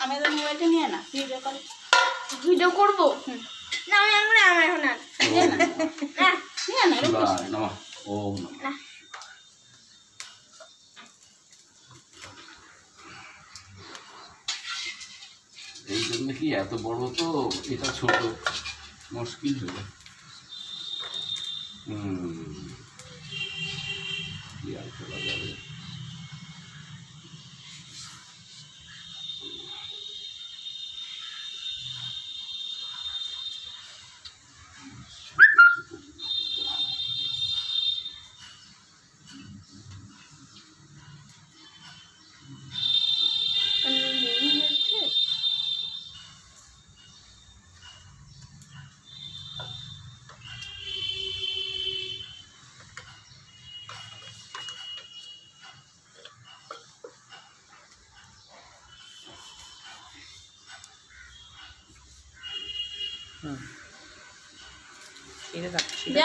আমাদের মোবাইলটা নিয়ে না ভিডিও করবো না আমি আমার এখন না নিয়ে না ও না এই জন্য কি এত বড় তো এটা ছোট মুশকিল হলো কি আর করা যাবে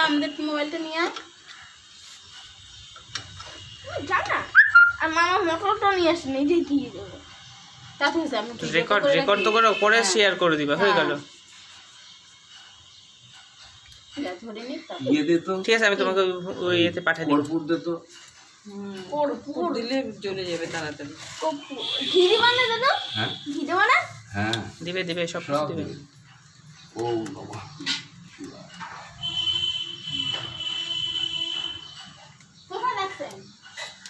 আমাদের মোবাইলটা নিয়ে জানা আর মামা মোটরটা নিয়ে আসে নিজে দিয়ে দেবো রেকর্ড তো করে পরে শেয়ার করে দিবা হয়ে গেল ঠিক আছে আমি তোমাকে ওই ইয়েতে পাঠিয়ে দেব কর্পূর দে তো কর্পূর দিলে জ্বলে যাবে তাড়াতাড়ি ঘি দিবা না দাদা হ্যাঁ ঘি দেবো না হ্যাঁ দিবে সব কিছু দিবে ও বাবা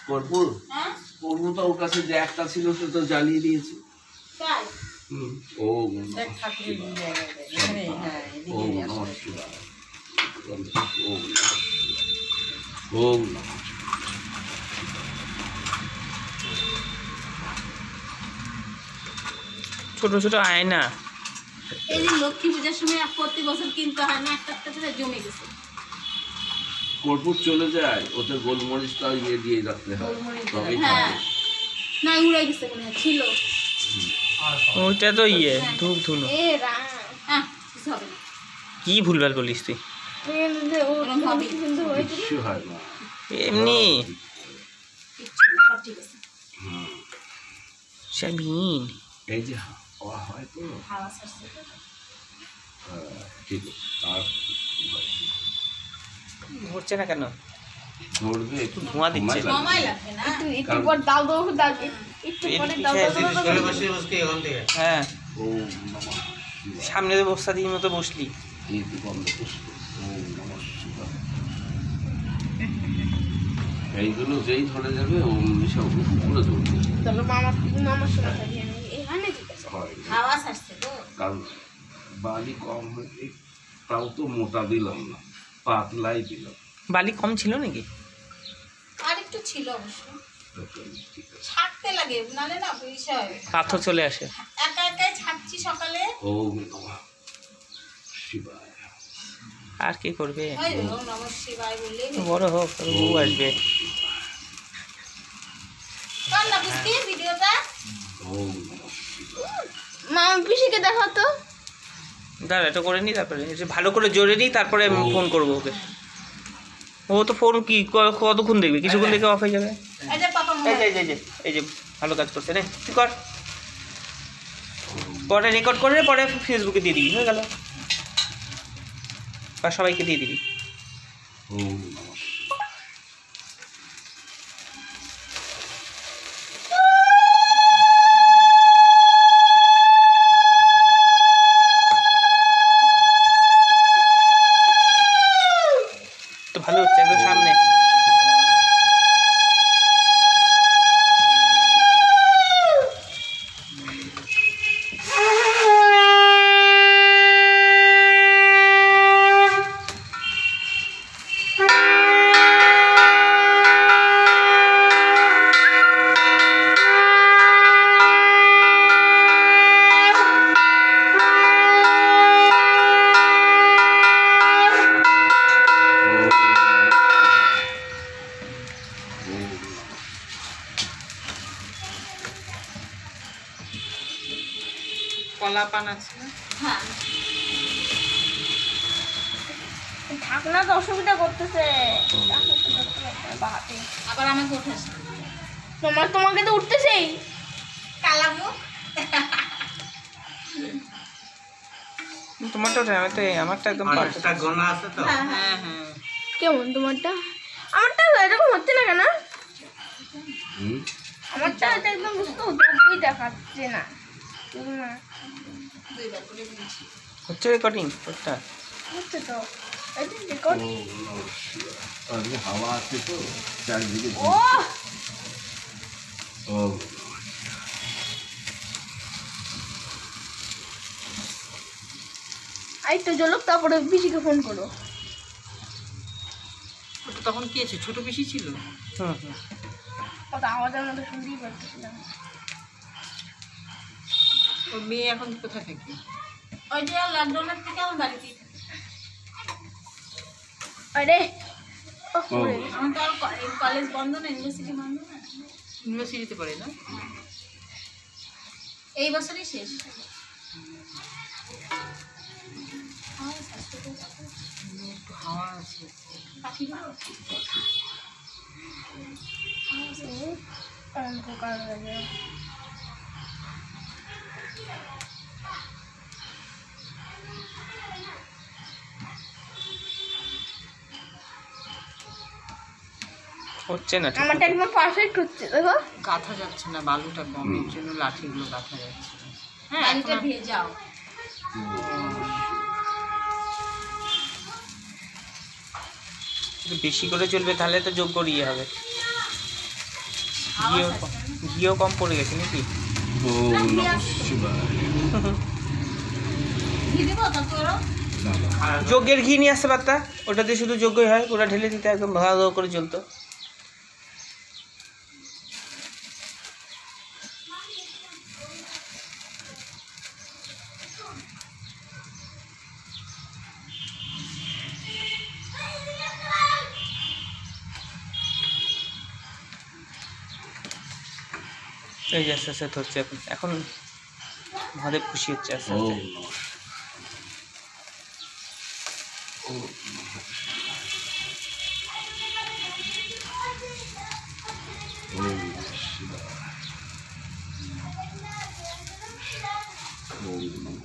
কর্পূর কর্পূর তো ওর কাছে যে একটা ছিল সে তো জ্বালিয়ে দিয়েছে ও ছোট ছোট আয়না এই যে লক্ষ্মী পূজার সময় প্রতি বছর কিনতে হয় না একটা করে জমে গেছে কর্পূর চলে যায় ওতে গোলমরিচটা ইয়ে দিয়ে রাখতে হয় তবে না উড়ে গেছে মনে হয় ছিল ওইটা তো ইয়ে ধূপ ধুনো কি ভুলভাল বলিস তুই কিছু হয় না এমনি শাবিন এই যে হয় তো ঠিক আর ঘুরছে না কেন ধরবে একটু ধোঁয়া দিচ্ছে একটু পর দাও একটু পরে দাও হ্যাঁ ও নমঃ সামনে তো বস্তা দিয়ে মতো বসলি এই বন্ধ পুষ্প ও নমঃ শিবায় এইগুলো যেই ধরে যাবে ও সব পুরো ধরবে তাহলে মামার সঙ্গে থাকি আমি এখানে আওয়াজ আসছে তো কারণ বালি কম হয়েছে তাও তো মোটা দিলাম না পাতলাই দিলাম বালি কম ছিল নাকি আর একটু ছিল অবশ্য ছাড়তে লাগে নালে না বিষয় পাথর চলে আসে একা একাই ছাড়ছি সকালে ও নমঃ শিবায় আর কি করবে ওই ওম নমঃ শিবায় বললে বড় হোক বউ আসবে কোন না বুঝতে ভিডিওটা ও নমঃ শিবায় মামা পিসিকে দেখো তো দাঁড়া এটা করে নি তারপরে ভালো করে জোরে নিই তারপরে আমি ফোন করবো ওকে ও তো ফোন কি কতক্ষণ দেখবে কিছুক্ষণ দেখে অফ হয়ে যাবে এই যে পাপা এই যে ভালো কাজ করছে রে তুই কর পরে রেকর্ড করে পরে ফেসবুকে দিয়ে দিবি হয়ে গেল বা সবাইকে দিয়ে দিবি ও নমঃ তো ভালো হচ্ছে একদম সামনে কলা পান আছে না হ্যাঁ ঢাকনা তো অসুবিধা করতেছে আবার আমাকে উঠেছে তোমাকে তো উঠতেছেই কালা মুখ তোমারটা ওঠে আমি তো আমারটা একদম পারফেক্ট। হ্যাঁ হ্যাঁ হ্যাঁ কেমন তোমারটা? আমারটা এরকম হচ্ছে না কেন? আমারটা এটা একদম বুঝতে 90 দেখাচ্ছে না। না হচ্ছে রেকর্ডিং ওটা। হচ্ছে তো এই যে রেকর্ড। আজকে হাওয়া আছে তো চারদিকে। ও ও এই তো জলক, তারপরে পিসিকে ফোন করো। ওটা তখন কি আছে, ছোট পিসি ছিল? হুম হুম। কত আওয়াজের মধ্যে শুনতেই পাচ্ছিলাম। ওর মেয়ে এখন কোথায় থাকে? ওই যে লকডাউনের থেকে আমার বাড়িতেই থাকে। আরে আমার তো কলেজ বন্ধ না, ইউনিভার্সিটি বন্ধ না। ইউনিভার্সিটিতে পড়ে না? এই বছরই শেষ। একটু হাওয়া আছে। হচ্ছে না ঠিক আমারটা একদম পারফেক্ট হচ্ছে, দেখো। গাঁথা যাচ্ছে না, বালুটা কমের জন্য লাঠিগুলো গাঁথা যাচ্ছে না। হ্যাঁ পানিটা এখন ভেজাও। একটু বেশি করে চলবে তাহলে তো যোগ করিয়ে হবে। ঘিও কম পড়ে গেছে নাকি? ওম নমঃ শিবায়। ঘি দেবো তো তোরও? যজ্ঞের ঘি নিয়ে আসতে পারতা, ওটাতে শুধু যজ্ঞই হয়, ওটা ঢেলে দিতে একদম ভালো করে চলতো। এই যে আস্তে আস্তে ধরছে এখন, এখন মহাদেব খুশি হচ্ছে আস্তে আস্তে। ওম নমঃ ওম নমঃ শিবায়। ওম নমঃ।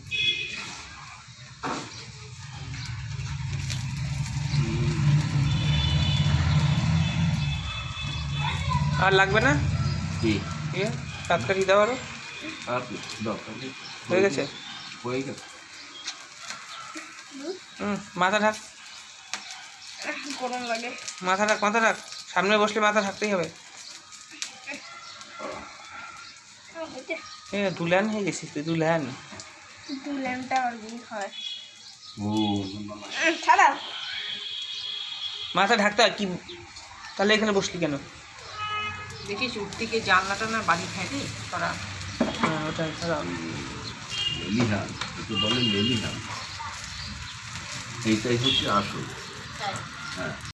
আর লাগবে না? কি ইয়ে তাৎকারি দাও আরো। আর দরকার নেই। হয়ে গেছে? হয়ে গেছে। মাথা ঢাক, গরম লাগে। মাথা ঢাক, মাথা ঢাক। সামনে বসলে মাথা ঢাকতেই হবে। দুলহান হয়ে গেছিস তুই, দুলহান। ল্যাম্পটা আর কি হয়? ওম নমঃ। ছাড়া মাথা ঢাকতে হয় কি? তাহলে এখানে বসলি কেন? দেখিস উঠ থেকে জানলাটা না বাড়ি থাকে করা। হ্যাঁ ওটা ছাড়া। লেলিহান, একে বলে লেলিহান। এইটাই হচ্ছে আসল। হ্যাঁ।